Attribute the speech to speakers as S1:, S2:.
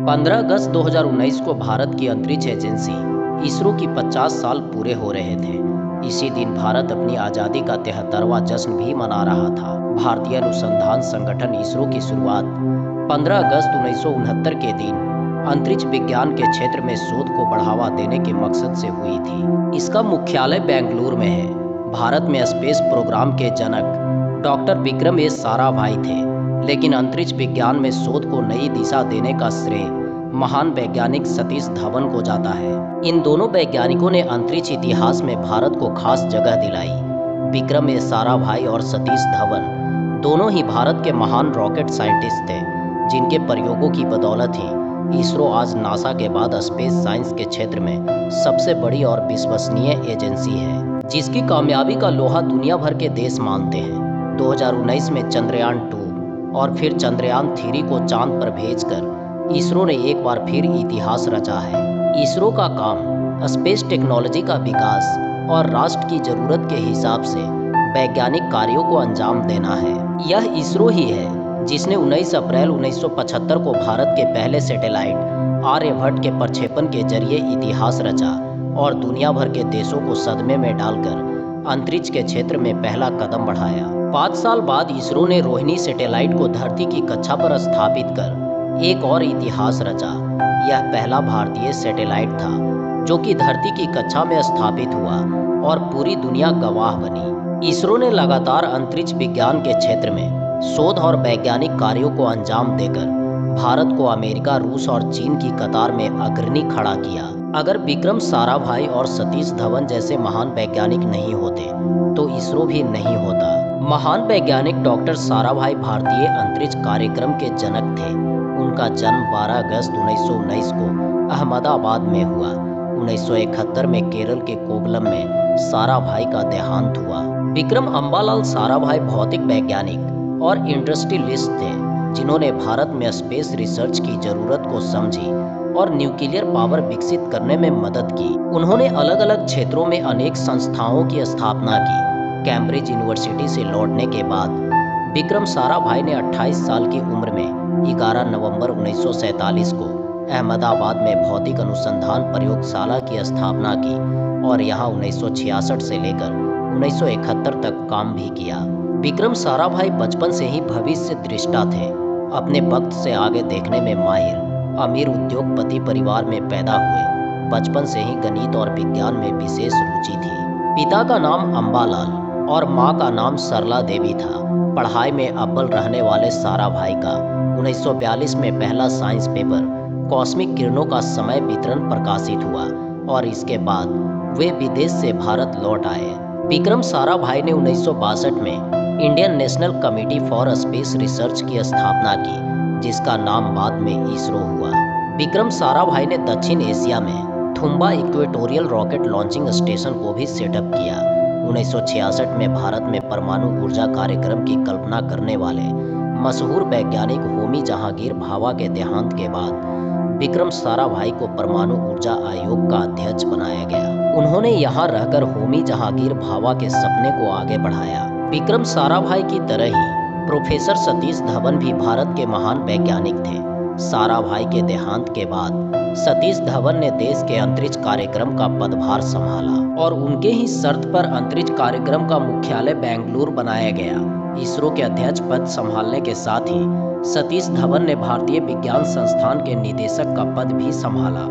S1: 15 अगस्त 2019 को भारत की अंतरिक्ष एजेंसी इसरो की 50 साल पूरे हो रहे थे। इसी दिन भारत अपनी आज़ादी का 73वां जश्न भी मना रहा था। भारतीय अनुसंधान संगठन इसरो की शुरुआत 15 अगस्त 1969 के दिन अंतरिक्ष विज्ञान के क्षेत्र में शोध को बढ़ावा देने के मकसद से हुई थी। इसका मुख्यालय बेंगलुरु में है। भारत में स्पेस प्रोग्राम के जनक डॉक्टर विक्रम एस साराभाई थे, लेकिन अंतरिक्ष विज्ञान में शोध को नई दिशा देने का श्रेय महान वैज्ञानिक सतीश धवन को जाता है। इन दोनों वैज्ञानिकों ने अंतरिक्ष इतिहास में भारत को खास जगह दिलाई। विक्रम एस साराभाई और सतीश धवन दोनों ही भारत के महान रॉकेट साइंटिस्ट थे, जिनके प्रयोगों की बदौलत ही इसरो आज नासा के बाद स्पेस साइंस के क्षेत्र में सबसे बड़ी और विश्वसनीय एजेंसी है, जिसकी कामयाबी का लोहा दुनिया भर के देश मानते हैं। 2019 में चंद्रयान 2 और फिर चंद्रयान 3 को चांद पर भेजकर इसरो ने एक बार फिर इतिहास रचा है। इसरो का काम स्पेस टेक्नोलॉजी का विकास और राष्ट्र की जरूरत के हिसाब से वैज्ञानिक कार्यों को अंजाम देना है। यह इसरो ही है जिसने 19 अप्रैल 1975 को भारत के पहले सैटेलाइट आर्यभट्ट के प्रक्षेपण के जरिए इतिहास रचा और दुनिया भर के देशों को सदमे में डालकर अंतरिक्ष के क्षेत्र में पहला कदम बढ़ाया। 5 साल बाद इसरो ने रोहिणी सैटेलाइट को धरती की कक्षा पर स्थापित कर एक और इतिहास रचा। यह पहला भारतीय सैटेलाइट था जो कि धरती की कक्षा में स्थापित हुआ और पूरी दुनिया गवाह बनी। इसरो ने लगातार अंतरिक्ष विज्ञान के क्षेत्र में शोध और वैज्ञानिक कार्यों को अंजाम देकर भारत को अमेरिका, रूस और चीन की कतार में अग्रणी खड़ा किया। अगर विक्रम साराभाई और सतीश धवन जैसे महान वैज्ञानिक नहीं होते तो इसरो भी नहीं होता। महान वैज्ञानिक डॉक्टर साराभाई भारतीय अंतरिक्ष कार्यक्रम के जनक थे। उनका जन्म 12 अगस्त 1919 को अहमदाबाद में हुआ। 1971 में केरल के कोवलम में साराभाई का देहांत हुआ। विक्रम अम्बालाल साराभाई भौतिक वैज्ञानिक और इंडस्ट्रियलिस्ट थे, जिन्होंने भारत में स्पेस रिसर्च की जरूरत को समझी और न्यूक्लियर पावर विकसित करने में मदद की। उन्होंने अलग अलग क्षेत्रों में अनेक संस्थाओं की स्थापना की। कैम्ब्रिज यूनिवर्सिटी से लौटने के बाद विक्रम साराभाई ने 28 साल की उम्र में 11 नवंबर 1947 को अहमदाबाद में भौतिक अनुसंधान प्रयोगशाला की स्थापना की और यहाँ 1966 से लेकर 1971 तक काम भी किया। विक्रम साराभाई बचपन से ही भविष्य दृष्टा थे। अपने वक्त से आगे देखने में माहिर, अमीर उद्योगपति परिवार में पैदा हुए। बचपन से ही गणित और विज्ञान में विशेष रुचि थी। पिता का नाम अम्बालाल और माँ का नाम सरला देवी था। पढ़ाई में अव्वल रहने वाले साराभाई का 1942 में पहला साइंस पेपर कॉस्मिक किरणों का समय वितरण प्रकाशित हुआ और इसके बाद वे विदेश से भारत लौट आए। विक्रम साराभाई ने 1962 में Indian national committee for space research की स्थापना की, जिसका नाम बाद में इसरो हुआ। विक्रम साराभाई ने दक्षिण एशिया में Thumba equatorial rocket launching station को भी सेटअप किया। 1966 में भारत में परमाणु ऊर्जा कार्यक्रम की कल्पना करने वाले मशहूर वैज्ञानिक होमी जहांगीर भाभा के देहांत के बाद विक्रम साराभाई को परमाणु ऊर्जा आयोग का अध्यक्ष बनाया गया। उन्होंने यहाँ रहकर होमी जहांगीर भाभा के सपने को आगे बढ़ाया। विक्रम साराभाई की तरह ही प्रोफेसर सतीश धवन भी भारत के महान वैज्ञानिक थे। साराभाई के देहांत के बाद सतीश धवन ने देश के अंतरिक्ष कार्यक्रम का पदभार संभाला और उनके ही शर्त पर अंतरिक्ष कार्यक्रम का मुख्यालय बेंगलुरु बनाया गया। इसरो के अध्यक्ष पद संभालने के साथ ही सतीश धवन ने भारतीय विज्ञान संस्थान के निदेशक का पद भी संभाला।